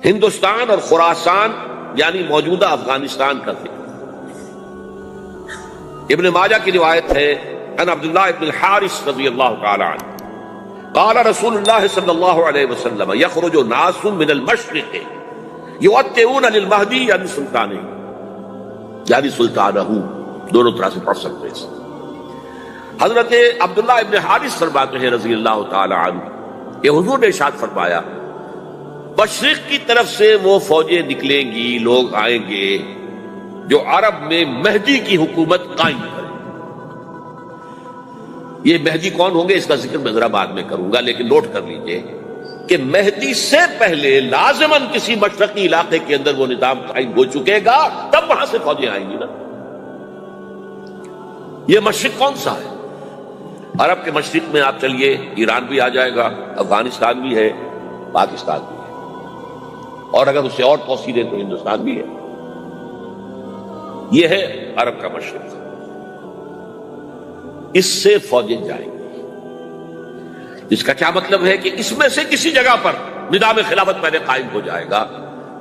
ہندوستان اور خراسان یعنی موجودہ افغانستان کا ذکر۔ ابن ماجہ کی روایت ہے عن عبداللہ ابن الحارث رضی اللہ تعالی عنہ قال رسول اللہ صلی اللہ علیہ وسلم یخرج ناس من المشرق یؤتئون للمہدی یعنی سلطانہ، یعنی سلطانہ، دونوں طرح سے پڑھ سکتے ہیں۔ حضرت عبداللہ ابن حارث فرماتے ہیں رضی اللہ تعالی عنہ کہ حضور نے ارشاد فرمایا مشرق کی طرف سے وہ فوجیں نکلیں گی، لوگ آئیں گے جو عرب میں مہدی کی حکومت قائم کریں۔ یہ مہدی کون ہوں گے اس کا ذکر میں ذرا بعد میں کروں گا، لیکن نوٹ کر لیجئے کہ مہدی سے پہلے لازماً کسی مشرقی علاقے کے اندر وہ نظام قائم ہو چکے گا، تب وہاں سے فوجیں آئیں گی نا۔ یہ مشرق کون سا ہے؟ عرب کے مشرق میں آپ چلیے، ایران بھی آ جائے گا، افغانستان بھی ہے، پاکستان بھی ہے، اور اگر اسے اور توسیع دیں تو ہندوستان بھی ہے۔ یہ ہے عرب کا مشرق، اس سے فوجیں جائیں گی۔ اس کا کیا مطلب ہے کہ اس میں سے کسی جگہ پر نظام خلافت پہلے قائم ہو جائے گا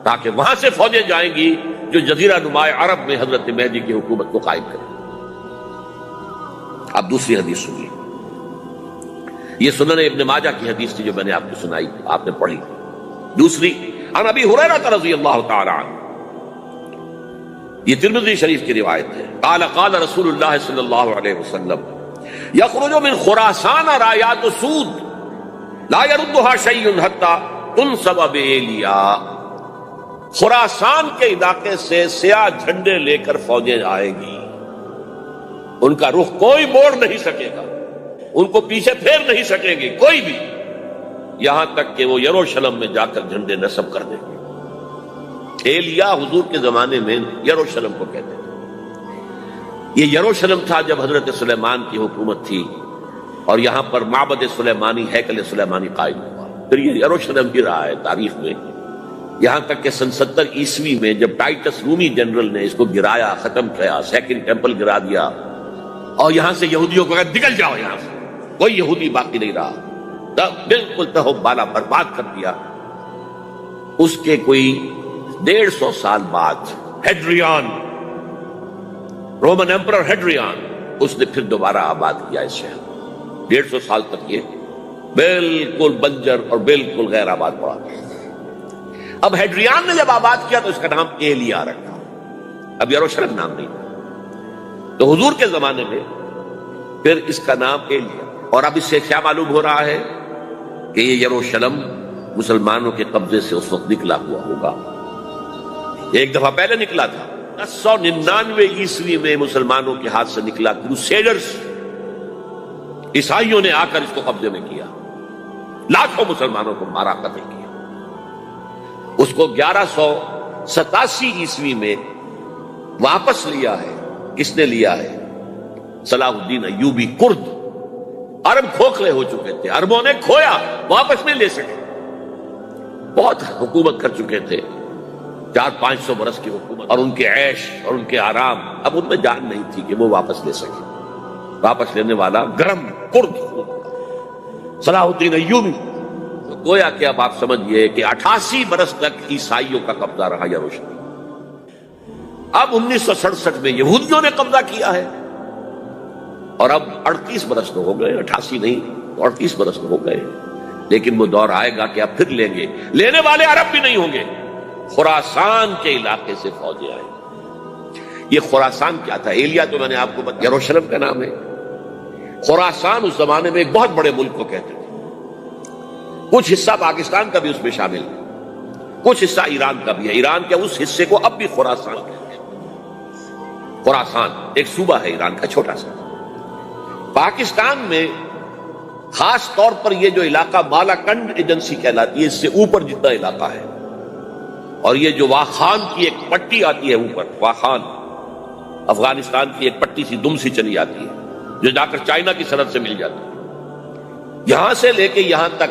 تاکہ وہاں سے فوجیں جائیں گی جو جزیرہ نما عرب میں حضرت مہدی کی حکومت کو قائم کریں۔ اب دوسری حدیث سنیے، یہ سنن ابن ماجہ کی حدیث تھی جو میں نے آپ کو سنائی، آپ نے پڑھی۔ دوسری عن ابی ہریرہ رضی اللہ تعالی عنہ، یہ ترمذی شریف کی روایت ہے، قال قال رسول اللہ صلی اللہ علیہ وسلم یخرج من خراسان رایات سود لا يردها شیء حتی تنصب بایلیا۔ خراسان کے علاقے سے سیاہ جھنڈے لے کر فوجیں آئیں گی، ان کا رخ کوئی موڑ نہیں سکے گا، ان کو پیچھے پھیر نہیں سکیں گے کوئی بھی، یہاں تک کہ وہ یروشلم میں جا کر جھنڈے نصب کر دیں گے۔ ایلیا حضور کے زمانے میں یروشلم کو کہتے ہیں۔ یہ یروشلم تھا جب حضرت سلیمان کی حکومت تھی اور یہاں پر معبد سلیمانی، ہیکل سلیمانی قائم ہوا، پھر یہ یروشلم بھی رہا ہے تاریخ میں، یہاں تک کہ سن 70 عیسوی میں جب ٹائٹس رومی جنرل نے اس کو گرایا، ختم کیا، سیکنڈ ٹیمپل گرا دیا اور یہاں سے یہودیوں کو کہا نکل جاؤ، یہاں سے کوئی یہودی باقی نہیں رہا، بالکل تہو بالا برباد کر دیا۔ اس کے کوئی 150 سال بعد ہیڈریان، رومن ایمپرر ہیڈریان، اس نے پھر دوبارہ آباد کیا اس شہر۔ 150 سال تک یہ بالکل بنجر اور بالکل غیر آباد پڑا۔ اب ہیڈریان نے جب آباد کیا تو اس کا نام ایلیا رکھا، اب یروشلم نام نہیں تھا۔ تو حضور کے زمانے میں پھر اس کا نام ایلیا، اور اب اس سے کیا معلوم ہو رہا ہے کہ یہ یروشلم مسلمانوں کے قبضے سے اس وقت نکلا ہوا ہوگا، ایک دفعہ پہلے نکلا تھا، 1099 عیسوی میں مسلمانوں کے ہاتھ سے نکلا، کروسیڈرز عیسائیوں نے آ کر اس کو قبضے میں کیا، لاکھوں مسلمانوں کو مارا، قتل کیا۔ اس کو 1187 عیسوی میں واپس لیا ہے۔ کس نے لیا ہے؟ صلاح الدین ایوبی کرد۔ عرب کھوکھلے ہو چکے تھے، عربوں نے کھویا، واپس نہیں لے سکے، بہت حکومت کر چکے تھے، 400-500 برس کی حکومت، اور ان کے عیش اور ان کے آرام، اب ان میں جان نہیں تھی کہ وہ واپس لے سکے۔ واپس لینے والا گرم کرد صلاح الدین ایوبی۔ تو گویا کہ اب آپ سمجھئے کہ 88 برس تک عیسائیوں کا قبضہ رہا یروشلم۔ اب 1967 میں یہودیوں نے قبضہ کیا ہے، اور اب 38 برس تو ہو گئے، 88 نہیں تو 38 برس تو ہو گئے، لیکن وہ دور آئے گا کہ اب پھر لیں گے، لینے والے عرب بھی نہیں ہوں گے، خراسان کے علاقے سے فوجیں آئیں گی۔ یہ خراسان کیا تھا؟ ایلیا تو میں نے آپ کو بتایا یروشلم کا نام ہے۔ خراسان اس زمانے میں ایک بہت بڑے ملک کو کہتے تھے، کچھ حصہ پاکستان کا بھی اس میں شامل ہے، کچھ حصہ ایران کا بھی ہے، ایران کے اس حصے کو اب بھی خراسان کہتے ہیں۔ خراسان ایک صوبہ ہے ایران کا، چھوٹا سا۔ پاکستان میں خاص طور پر یہ جو علاقہ مالاکنڈ ایجنسی کہلاتی ہے، اس سے اوپر جتنا علاقہ ہے، اور یہ جو واخان کی ایک پٹی آتی ہے اوپر، واخان افغانستان کی ایک پٹی سی دم سی چلی آتی ہے جو جا کر چائنا کی سرحد سے مل جاتی ہے، یہاں سے لے کے یہاں تک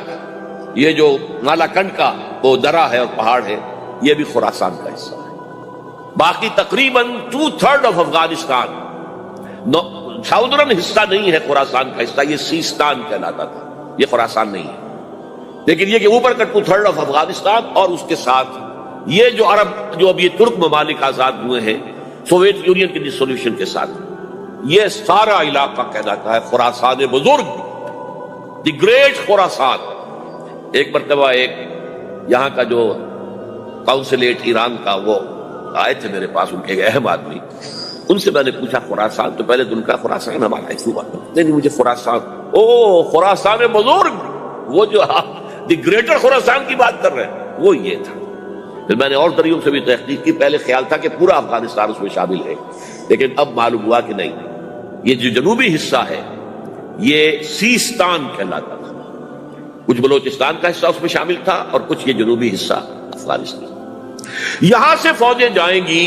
یہ جو مالاکنڈ کا وہ درہ ہے اور پہاڑ ہے، یہ بھی خراسان کا حصہ ہے۔ باقی تقریباً 2/3 آف افغانستان ساؤدرن حصہ نہیں ہے خراسان کا حصہ، یہ سیستان کہلاتا تھا، یہ خراسان نہیں ہے۔ لیکن یہ کہ اوپر کا 2/3 آف افغانستان اور اس کے ساتھ یہ جو عرب جو اب یہ ترک ممالک آزاد ہوئے ہیں سوویت یونین کی ڈسولوشن کے ساتھ، یہ سارا علاقہ کہلاتا ہے خراسان بزرگ، دی گریٹ خراسان۔ ایک مرتبہ ایک یہاں کا جو کونسلیٹ ایران کا وہ آئے تھے میرے پاس، ان کے ایک اہم آدمی، ان سے میں نے پوچھا خراسان، تو پہلے تو ان کا خراسان ہمارا ایسے ہوا، نہیں مجھے خراسان، او خراسان بزرگ، وہ جو دی گریٹر خراسان کی بات کر رہے ہیں وہ یہ تھا۔ پھر میں نے اور ذریعوں سے بھی تحقیق کی، پہلے خیال تھا کہ پورا افغانستان اس میں شامل ہے، لیکن اب معلوم ہوا کہ نہیں، یہ جو جنوبی حصہ ہے یہ سیستان کہلاتا تھا، کچھ بلوچستان کا حصہ اس میں شامل تھا اور کچھ یہ جنوبی حصہ افغانستان۔ یہاں سے فوجیں جائیں گی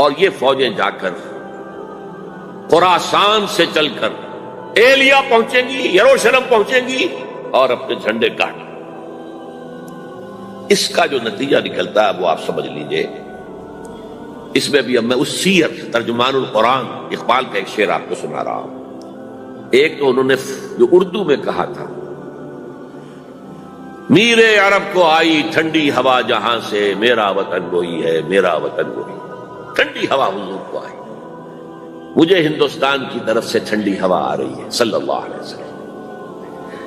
اور یہ فوجیں جا کر خراسان سے چل کر ایلیا پہنچیں گی، یروشلم پہنچیں گی اور اپنے جھنڈے گاڑیں۔ اس کا جو نتیجہ نکلتا ہے وہ آپ سمجھ لیجئے۔ اس میں بھی اب میں اس سیر ترجمان القرآن اقبال کا ایک شعر آپ کو سنا رہا ہوں۔ ایک تو انہوں نے جو اردو میں کہا تھا، میرے عرب کو آئی ٹھنڈی ہوا جہاں سے، میرا وطن وہی ہے، میرا وطن وہی۔ ٹھنڈی ہوا حضور کو آئی، مجھے ہندوستان کی طرف سے ٹھنڈی ہوا آ رہی ہے صلی اللہ علیہ وسلم۔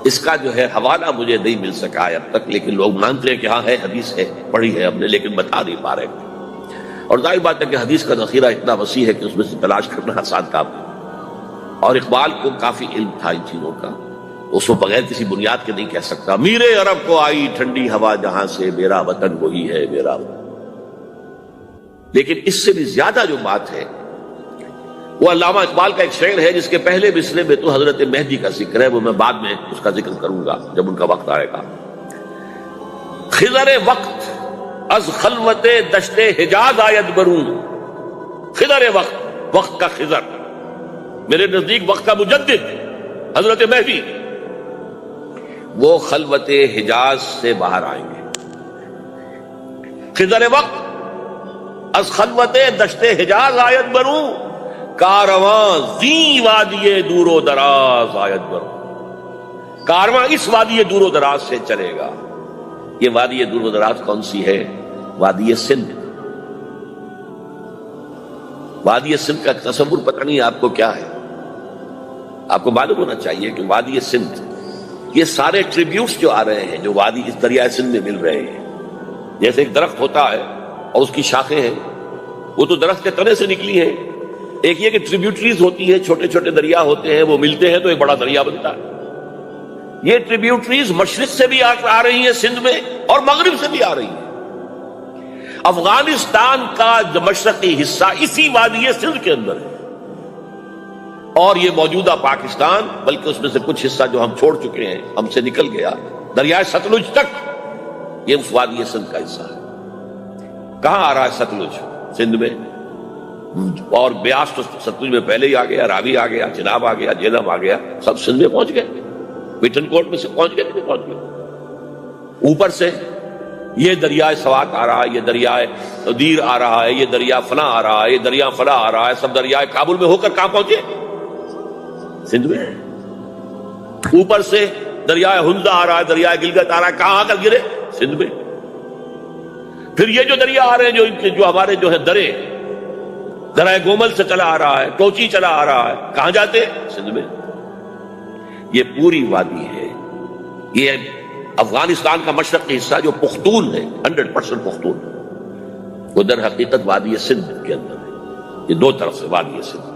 اس کا جو ہے حوالہ مجھے نہیں مل سکا ہے اب تک، لیکن لوگ مانتے ہیں کہ ہاں ہے، حدیث ہے، پڑھی ہے ہم نے، لیکن بتا نہیں پا رہے۔ اور ظاہر بات ہے کہ حدیث کا ذخیرہ اتنا وسیع ہے کہ اس میں سے تلاش کرنا آسان کام ہے، اور اقبال کو کافی علم تھا ان چیزوں کا، اس کو بغیر کسی بنیاد کے نہیں کہہ سکتا میرے عرب کو آئی ٹھنڈی ہوا جہاں سے، میرا وطن وہی ہے، میرا وطن۔ لیکن اس سے بھی زیادہ جو بات ہے وہ علامہ اقبال کا ایک شعر ہے جس کے پہلے مصرعے میں تو حضرت مہدی کا ذکر ہے، وہ میں بعد میں اس کا ذکر کروں گا جب ان کا وقت آئے گا۔ خضر وقت از خلوت دشت حجاز آید برون، خضر وقت، وقت کا خضر، میرے نزدیک وقت کا مجدد حضرت مہدی، وہ خلوت حجاز سے باہر آئیں گے۔ خضر وقت از خلوت دشت حجاز آید بروں، کارواں زی وادی دور و دراز آید بروں، کارواں اس وادی دور و دراز سے چلے گا۔ یہ وادی دور و دراز کون سی ہے؟ وادی سندھ۔ وادی سندھ کا تصور پتہ نہیں آپ کو کیا ہے، آپ کو معلوم ہونا چاہیے کہ وادی سندھ، یہ سارے ٹریبیوٹس جو آ رہے ہیں جو وادی اس دریائے سندھ میں مل رہے ہیں، جیسے ایک درخت ہوتا ہے اور اس کی شاخیں ہیں، وہ تو درخت کے تنے سے نکلی ہیں۔ ایک یہ کہ ٹریبیوٹریز ہوتی ہیں، چھوٹے چھوٹے دریا ہوتے ہیں، وہ ملتے ہیں تو ایک بڑا دریا بنتا ہے۔ یہ ٹریبیوٹریز مشرق سے بھی آ رہی ہیں سندھ میں اور مغرب سے بھی آ رہی ہیں۔ افغانستان کا جو مشرقی حصہ اسی وادی سندھ کے اندر ہے، اور یہ موجودہ پاکستان، بلکہ اس میں سے کچھ حصہ جو ہم چھوڑ چکے ہیں، ہم سے نکل گیا دریائے ستلج تک، یہ اس وادی سندھ کا حصہ ہے۔ کہاں آ رہا ہے ستلج؟ سندھ میں، اور بیاس تو ستلج میں پہلے ہی آ گیا، راوی آ گیا، چناب آ گیا، جہلم آ گیا، سب سندھ میں پہنچ گئے، پیٹن کوٹ میں سے پہنچ گئے، نہیں پہنچ گئے۔ اوپر سے یہ دریائے سوات آ رہا ہے، یہ دریائے دیر آ رہا ہے، یہ دریا فلاں آ رہا ہے، یہ دریا فلاں آ رہا ہے، سب دریائے کابل میں ہو کر کہاں پہنچے؟ سندھ میں۔ اوپر سے دریائے ہنزا آ رہا ہے، دریائے گلگت آ رہا ہے، کہاں آ کر گرے؟ سندھ میں۔ پھر یہ جو دریا آ رہے ہیں جو ہمارے جو ہے درائے گومل سے چلا آ رہا ہے، ٹوچی چلا آ رہا ہے، کہاں جاتے؟ سندھ میں۔ یہ پوری وادی ہے، یہ افغانستان کا مشرقی حصہ جو پختون ہے، 100% پختون، وہ در حقیقت وادی سندھ کے اندر ہے۔ یہ دو طرف سے وادی سندھ۔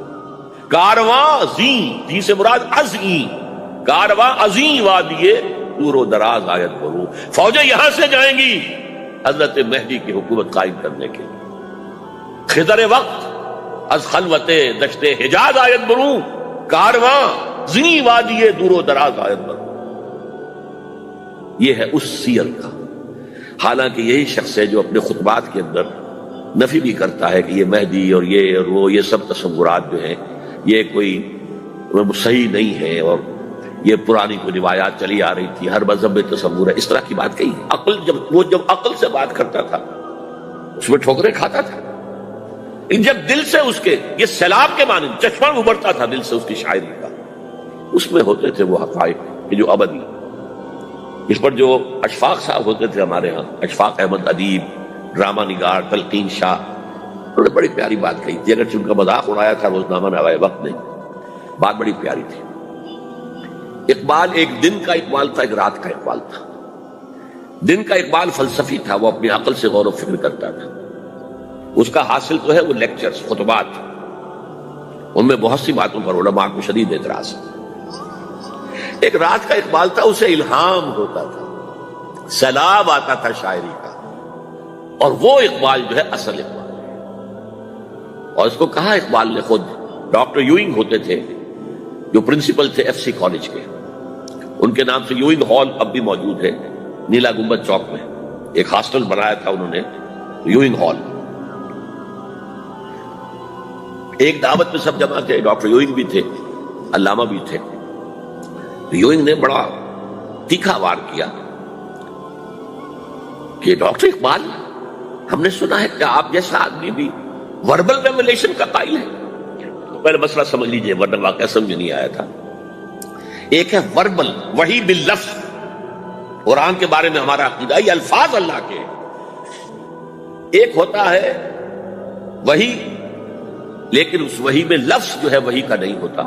کارواں زی سے مراد ازیں، کارواں ازیں وادی دور و دراز آیت برو، فوجیں یہاں سے جائیں گی حضرت مہدی کی حکومت قائم کرنے کے لیے۔ خضر وقت از خلوت دشت حجاز آیت برو، کارواں زی وادی دور و دراز آیت برو۔ یہ ہے اس سیر کا۔ حالانکہ یہی شخص ہے جو اپنے خطبات کے اندر نفی بھی کرتا ہے کہ یہ مہدی اور وہ یہ سب تصورات جو ہیں یہ کوئی صحیح نہیں ہے، اور یہ پرانی کوئی روایات چلی آ رہی تھی، ہر مذہب میں تصور ہے، اس طرح کی بات کہی۔ جب عقل سے بات کرتا تھا اس میں ٹھوکریں کھاتا تھا، جب دل سے اس کے یہ سیلاب کے معنی چشمہ ابھرتا تھا دل سے اس کی شاعری کا، اس میں ہوتے تھے وہ حقائق کہ جو ابدی۔ اس پر جو اشفاق صاحب ہوتے تھے ہمارے ہاں، اشفاق احمد ادیب، ڈرامہ نگار تلقین شاہ، انہوں نے بڑی پیاری بات کہی تھی، اگرچہ ان کا مذاق اڑایا تھا روزنامہ نوائے وقت نے، بات بڑی پیاری تھی۔ اقبال ایک دن کا اقبال تھا، ایک رات کا اقبال تھا۔ دن کا اقبال فلسفی تھا، وہ اپنی عقل سے غور و فکر کرتا تھا، اس کا حاصل تو ہے وہ لیکچرز، خطبات، ان میں بہت سی باتوں پر علماء کو شدید اعتراض ہے۔ ایک رات کا اقبال تھا، اسے الہام ہوتا تھا، سیلاب آتا تھا شاعری کا، اور وہ اقبال جو ہے اصل اقبال ہے۔ اور اس کو کہا اقبال نے خود، ڈاکٹر یوئنگ ہوتے تھے جو پرنسپل تھے ایف سی کالج کے، ان کے نام سے یوئنگ ہال اب بھی موجود ہے نیلا گنبد چوک میں، ایک ہاسٹل بنایا تھا انہوں نے، یوئنگ ہال۔ ایک دعوت میں سب جمع تھے، ڈاکٹر یوئنگ بھی تھے، علامہ بھی تھے۔ یوئنگ نے بڑا تیکھا وار کیا کہ ڈاکٹر اقبال، ہم نے سنا ہے کہ آپ جیسا آدمی بھی وربل ریولیشن کا قائل ہے۔ پہلے مسئلہ سمجھ لیجئے ورنہ واقعہ سمجھ نہیں آیا تھا۔ ایک ہے وربل، وحی باللفظ، قرآن کے بارے میں ہمارا عقیدہ یہ الفاظ اللہ کے، ایک ہوتا ہے وحی، لیکن اس وحی میں لفظ جو ہے وحی کا نہیں ہوتا،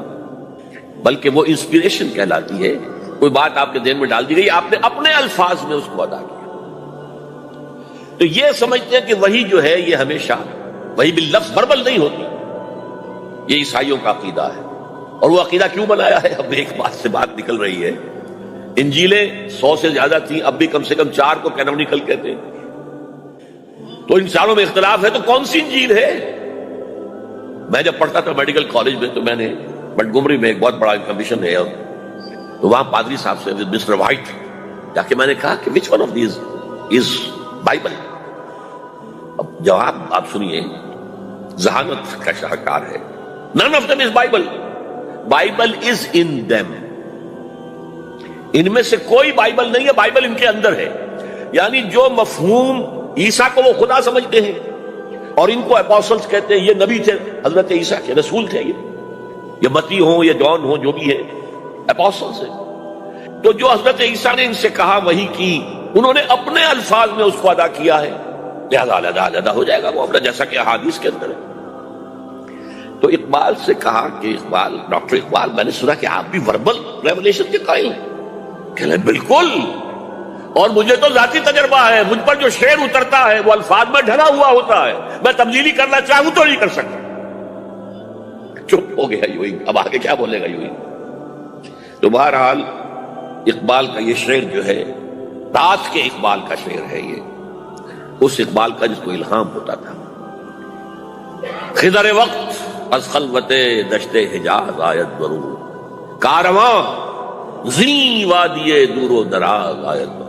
بلکہ وہ انسپیریشن کہلاتی ہے، کوئی بات آپ کے ذہن میں ڈال دی گئی، آپ نے اپنے الفاظ میں اس کو ادا کیا۔ تو یہ سمجھتے ہیں کہ وحی جو ہے یہ ہمیشہ وحی باللفظ وربل نہیں ہوتی، یہ عیسائیوں کا عقیدہ ہے۔ اور وہ عقیدہ کیوں بنایا ہے؟ اب ایک بات سے بات نکل رہی ہے، انجیلیں 100 سے زیادہ تھیں، اب بھی کم سے کم 4 کو کینونیکل کہتے ہیں، تو ان چاروں میں اختلاف ہے، تو کون سی انجیل ہے؟ میں جب پڑھتا تھا میڈیکل کالج میں تو میں نے بٹگمری میں ایک بہت بڑا کمیشن ہے، تو وہاں پادری صاحب سے مسٹر وائٹ جا کے میں نے کہا کہ which one of these is Bible؟ اب جواب آپ سنیے، ذہانت کا شاہکار ہے، none of them is Bible، Bible is in them، ان میں سے کوئی بائبل نہیں ہے، بائبل ان کے اندر ہے۔ یعنی جو مفہوم عیسیٰ کو وہ خدا سمجھتے ہیں اور ان کو اپوسلز کہتے ہیں، یہ نبی تھے حضرت عیسیٰ کے، رسول تھے، یہ متی ہوں یا جون ہوں جو بھی ہے، اپوسلز ہیں۔ تو جو حضرت عیسیٰ نے ان سے کہا وہی کی، انہوں نے اپنے الفاظ میں اس کو ادا کیا ہے، لہذا علیحدہ ہو جائے گا وہ اپنا، جیسا کہ احادیث کے اندر ہے۔ تو اقبال سے کہا کہ اقبال، ڈاکٹر اقبال، میں نے سنا کہ آپ بھی وربل ریولیشن کے قائل ہیں۔ کہ بالکل، اور مجھے تو ذاتی تجربہ ہے، مجھ پر جو شعر اترتا ہے وہ الفاظ میں ڈھلا ہوا ہوتا ہے، میں تبدیلی کرنا چاہوں تو نہیں کر سکتا۔ چپ ہو گیا یوئنگ، اب آگے کیا بولے گا یوئنگ؟ تو بہرحال اقبال کا یہ شعر جو ہے رات کے اقبال کا شعر ہے، یہ اس اقبال کا جس کو الہام ہوتا تھا۔ خضر وقت از خلوت دشت حجاز آیت برو، کارواں زی وادی دور و دراز آیت برو۔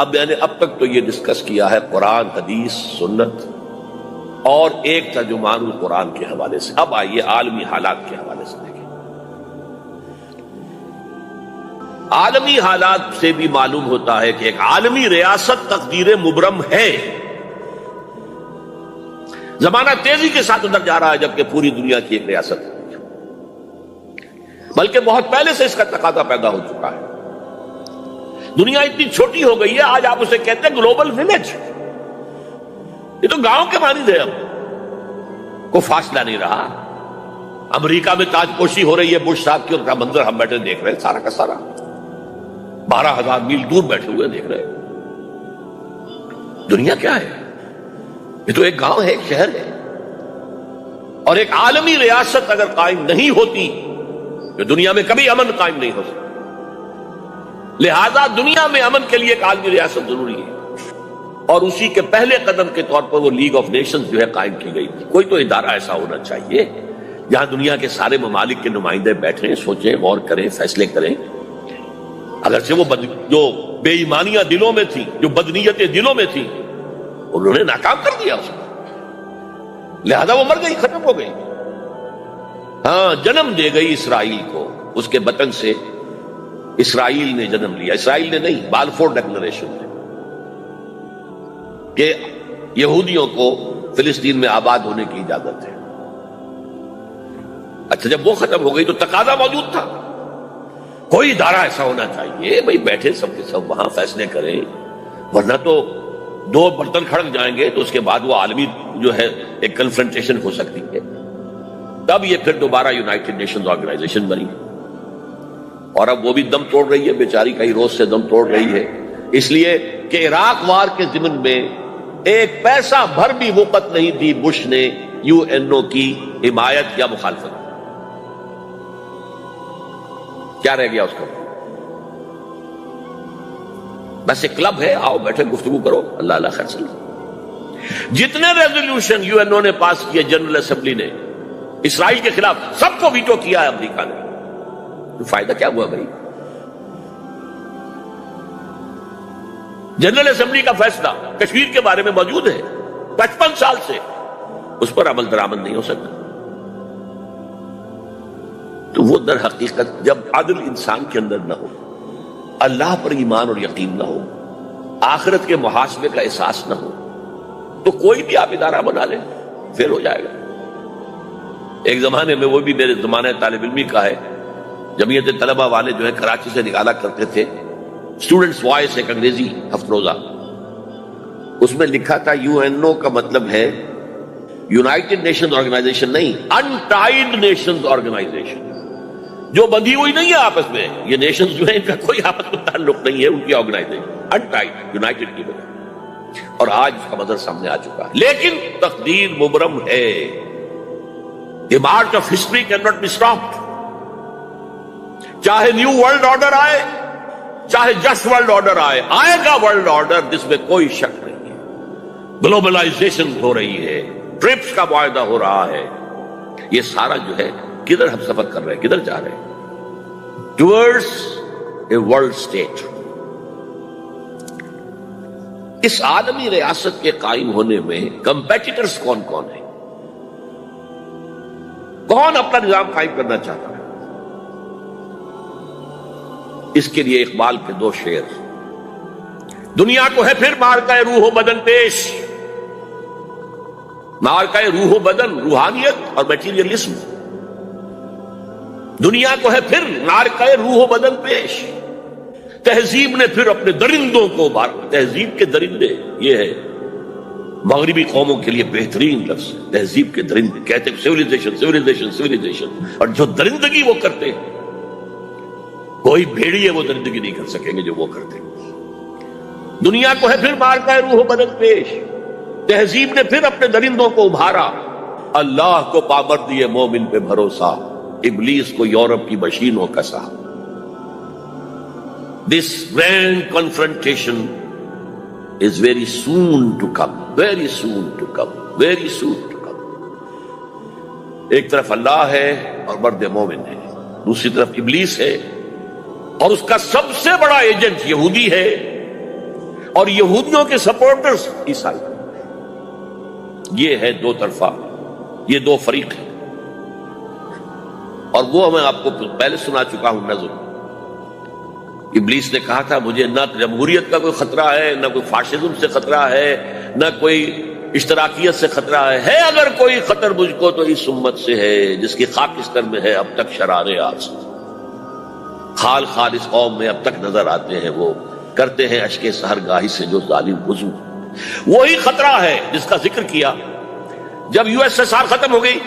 اب یعنی اب تک تو یہ ڈسکس کیا ہے قرآن، حدیث، سنت اور ایک ترجمان القرآن کے حوالے سے۔ اب آئیے عالمی حالات کے حوالے سے دیکھیں۔ عالمی حالات سے بھی معلوم ہوتا ہے کہ ایک عالمی ریاست تقدیر مبرم ہے۔ زمانہ تیزی کے ساتھ ادھر جا رہا ہے، جبکہ پوری دنیا کی ایک ریاست ہے، بلکہ بہت پہلے سے اس کا تقاضا پیدا ہو چکا ہے۔ دنیا اتنی چھوٹی ہو گئی ہے، آج آپ اسے کہتے ہیں گلوبل ولیج، یہ تو گاؤں کے مانند ہے، اب کوئی فاصلہ نہیں رہا۔ امریکہ میں تاج پوشی ہو رہی ہے بش صاحب کی، ان کا منظر ہم بیٹھے دیکھ رہے ہیں، سارا کا سارا 12,000 میل دور بیٹھے ہوئے دیکھ رہے ہیں۔ دنیا کیا ہے؟ یہ تو ایک گاؤں ہے، ایک شہر ہے۔ اور ایک عالمی ریاست اگر قائم نہیں ہوتی تو دنیا میں کبھی امن قائم نہیں ہو سکتا۔ لہذا دنیا میں امن کے لیے ایک عالمی ریاست ضروری ہے، اور اسی کے پہلے قدم کے طور پر وہ لیگ آف نیشنز جو ہے قائم کی گئی تھی۔ کوئی تو ادارہ ایسا ہونا چاہیے جہاں دنیا کے سارے ممالک کے نمائندے بیٹھیں، سوچیں، غور کریں، فیصلے کریں۔ اگرچہ وہ جو بے ایمانیاں دلوں میں تھیں، جو بدنیتیں دلوں میں تھیں، انہوں نے ناکام کر دیا اس کو، لہذا وہ مر گئی، ختم ہو گئی۔ ہاں، جنم دے گئی اسرائیل کو، اس کے بطن سے اسرائیل نے جنم لیا، اسرائیل نے نہیں، بالفور ڈکلریشن نے، کہ یہودیوں کو فلسطین میں آباد ہونے کی اجازت ہے۔ اچھا، جب وہ ختم ہو گئی تو تقاضا موجود تھا، کوئی ادارہ ایسا ہونا چاہیے بھائی بیٹھے سب کے سب وہاں فیصلے کریں، ورنہ تو دو برتن کھڑک جائیں گے تو اس کے بعد وہ عالمی جو ہے ایک کنفرنٹیشن ہو سکتی ہے. تب یہ پھر دوبارہ یونائٹڈ نیشنز آرگنائزیشن بنی، اور اب وہ بھی دم توڑ رہی ہے بیچاری، کئی روز سے دم توڑ رہی ہے، اس لیے کہ عراق وار کے ضمن میں ایک پیسہ بھر بھی وقت نہیں دی بش نے یو این او کی حمایت یا مخالفت. کیا رہ گیا اس کا؟ بس ایک کلب ہے، آؤ بیٹھے گفتگو کرو، اللہ اللہ خیر صلی. جتنے ریزولوشن یو این او نے پاس کیے جنرل اسمبلی نے اسرائیل کے خلاف، سب کو ویٹو کیا ہے امریکہ نے. تو فائدہ کیا ہوا بھائی؟ جنرل اسمبلی کا فیصلہ کشمیر کے بارے میں موجود ہے 55 سال سے، اس پر عمل درآمد نہیں ہو سکتا. تو وہ در حقیقت جب عدل انسان کے اندر نہ ہو، اللہ پر ایمان اور یقین نہ ہو، آخرت کے محاسبے کا احساس نہ ہو، تو کوئی بھی آپ ادارہ بنا لیں فیل ہو جائے گا. ایک زمانے میں، وہ بھی میرے زمانہ طالب علمی کا ہے، جمعیت طلبہ والے جو ہے کراچی سے نکالا کرتے تھے اسٹوڈنٹس وائس، ایک انگریزی ہفت روزہ، اس میں لکھا تھا یو این او کا مطلب ہے یونائٹڈ نیشنز آرگنائزیشن نہیں، انٹائڈ نیشنز آرگنائزیشن، جو بندھی ہوئی نہیں ہے آپس میں. یہ نیشنز جو ہیں ان کا کوئی آپس میں تعلق نہیں ہے، ان کی آرگنائزیشن انٹائڈ، یونائٹڈ کی بجائے. اور آج اس کا منظر سامنے آ چکا ہے. لیکن تقدیر مبرم ہے، the march of history cannot be stopped. چاہے نیو ورلڈ آرڈر آئے، چاہے جسٹ ورلڈ آرڈر آئے، آئے گا ورلڈ آرڈر، جس میں کوئی شک نہیں ہے. گلوبلائزیشن ہو رہی ہے، ٹرپس کا معاہدہ ہو رہا ہے، یہ سارا جو ہے کدھر ہم سفر کر رہے ہیں، کدھر جا رہے ہیں؟ Towards a world state. اس عالمی ریاست کے قائم ہونے میں کمپیٹیٹرز کون کون ہیں؟ کون اپنا نظام قائم کرنا چاہتا ہے؟ اس کے لیے اقبال کے دو شعر. دنیا کو ہے پھر مارکہ روح و بدن پیش، مارکہ روح و بدن، روحانیت اور میٹیریلزم. دنیا کو ہے پھر مارکہ روح و بدن پیش، تہذیب نے پھر اپنے درندوں کو مارا. تہذیب کے درندے، یہ ہے مغربی قوموں کے لیے بہترین لفظ، تہذیب کے درندے. کہتے ہیں سیویلائزیشن سیویلائزیشن سیویلائزیشن، اور جو درندگی وہ کرتے ہیں کوئی بھیڑیے وہ درندگی نہیں کر سکیں گے جو وہ کرتے ہیں. دنیا کو ہے پھر مارکہ روح و بدن پیش، تہذیب نے پھر اپنے درندوں کو ابھارا. اللہ کو پامر دیے مومن پہ بھروسہ، ابلیس کو یورپ کی مشینوں کا سا. This grand confrontation is very soon to come, very soon to come, very soon to come. ایک طرف اللہ ہے اور مرد مومن ہے، دوسری طرف ابلیس ہے اور اس کا سب سے بڑا ایجنٹ یہودی ہے، اور یہودیوں کے سپورٹرز عیسائی. یہ ہے دو طرفہ، یہ دو فریق ہیں. اور وہ میں آپ کو پہلے سنا چکا ہوں نظم. ابلیس نے کہا تھا مجھے نہ جمہوریت کا کوئی خطرہ ہے، نہ کوئی فاشزم سے خطرہ ہے، نہ کوئی اشتراکیت سے خطرہ ہے اگر کوئی خطر مجھ کو تو اس امت سے ہے جس کی خاکستر میں ہے اب تک شرارے آج. خال خال اس قوم میں اب تک نظر آتے ہیں، وہ کرتے ہیں اشک سحرگاہی سے جو ظالم وضو. وہی خطرہ ہے جس کا ذکر کیا جب یو ایس ایس آر ختم ہو گئی،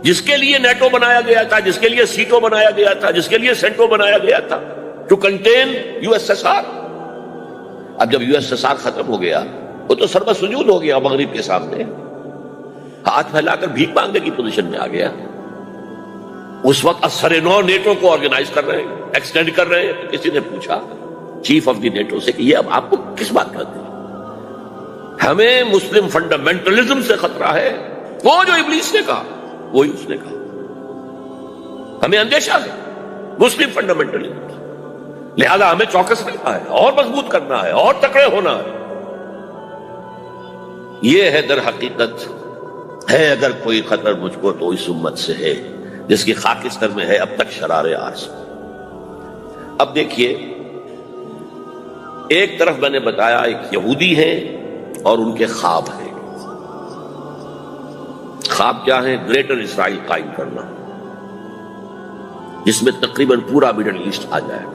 جس کے لیے نیٹو بنایا گیا تھا، جس کے لیے سیٹو بنایا گیا تھا، جس کے لیے سینٹو بنایا گیا تھا to contain USSR. اب جب یو ایس ایس آر ختم ہو گیا وہ تو سربت سجود ہو گیا مغرب کے سامنے، ہاتھ پھیلا کر بھیک مانگنے کی پوزیشن میں آ گیا. اس وقت اثر نو نیٹو کو آرگنائز کر رہے ہیں، ایکسٹینڈ کر رہے ہیں. تو کسی نے پوچھا چیف آف دی نیٹو سے کہ یہ اب آپ کو کس بات کا ہے؟ ہمیں مسلم فنڈامنٹلزم سے خطرہ ہے. وہ جو ابلیس نے کہا وہی اس نے کہا، ہمیں اندیشہ ہے مسلم فنڈامنٹلزم سے، لہذا ہمیں چوکس رہنا ہے اور مضبوط کرنا ہے اور تکڑے ہونا ہے. یہ ہے در حقیقت ہے اگر کوئی خطر مجھ کو تو اس امت سے ہے جس کی خاکستر میں ہے اب تک شرارے آرز. اب دیکھیے، ایک طرف میں نے بتایا ایک یہودی ہیں اور ان کے خواب ہیں. خواب کیا ہے؟ گریٹر اسرائیل قائم کرنا. جس میں تقریباً پورا مڈل ایسٹ آ جائے.